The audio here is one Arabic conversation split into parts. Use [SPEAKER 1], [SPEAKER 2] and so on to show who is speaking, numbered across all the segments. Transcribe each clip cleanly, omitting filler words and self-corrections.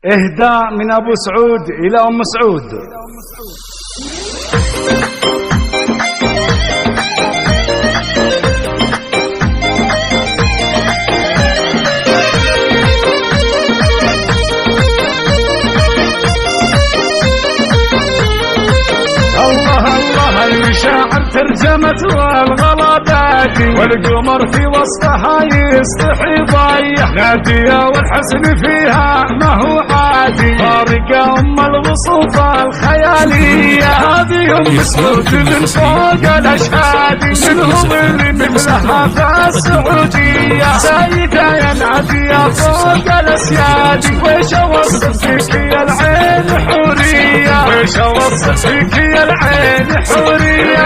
[SPEAKER 1] إهداء من أبو سعود إلى أم سعود. المشاعر ترجمت والغلطات والقمر في وسطها يستحي ضيح نادية والحسن فيها ما هو عادي فارقة الوصوف الخيالية هذه أم سعود من فوق الأشهاد منهم اللي مثلها في السعودية سيدة يا نادية فوق الأسياد ويش أوصف فيك يا العين حورية ويش أوصف فيك يا العين حورية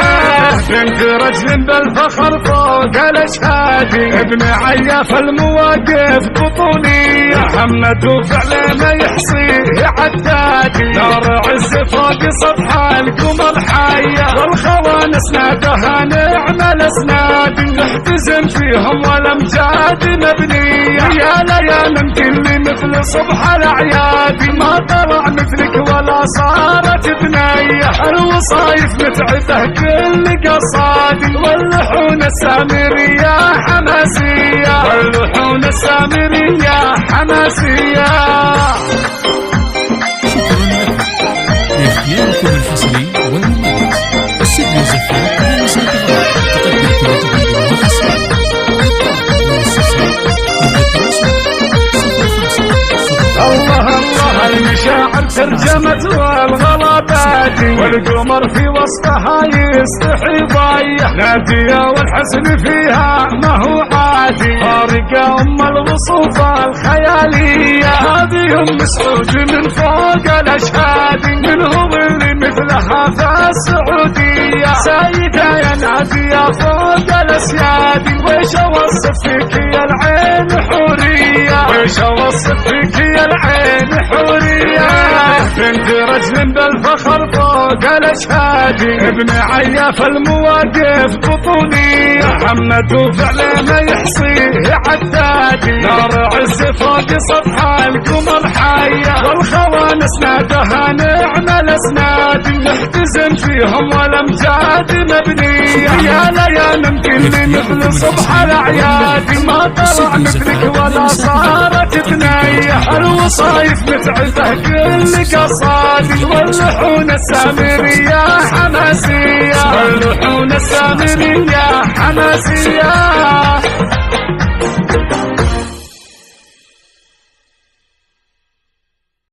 [SPEAKER 1] بنت رجل بالفخر فوق الأشهاد ابن عياف المواقف بطولية محمد وفعل ما يحصيه عدادي نار عز فوق سطح القمر حية والخوانس نادها نعم الأسناد نحتزم فيهم والأمجاد مبنية يا ليال كل مثل صبح الأعياد ما طلع مثلك ولا صارت بنية الوصايف متعبة كل قصادي واللحون السامرية حماسية واللحون السامرية حماسية.
[SPEAKER 2] لاختياركم الفصلي والمميز السيد يوسف
[SPEAKER 1] الله المشاعر ترجمت والغلطات والقمر في وسطها يستحي ضيح نادية والحسن فيها ما هو عادي فارقة الوصوف الخيالية هذه أم سعود من فوق الأشهاد منهم اللي مثلها في السعودية سيدة يا نادية فوق الأسياد ويش أوصف فيك يا العين حورية ويش أوصف فيك يا العين حورية بنت رجل بالفخر فوق الأشهاد ابن عياف المواقف بطولية محمد وفعل ما يحصيه عدادي نار عز فوق سطح القمر حية والخوانس نادها نعم الأسناد نحتزم فيهم والأمجاد مبنية يا ليال كل مثل صبح الأعياد ما طلع مثلك ولا صارت بنية الوصايف متعبة كل قصادي واللحون السامرية حماسية واللحون السامرية حماسية.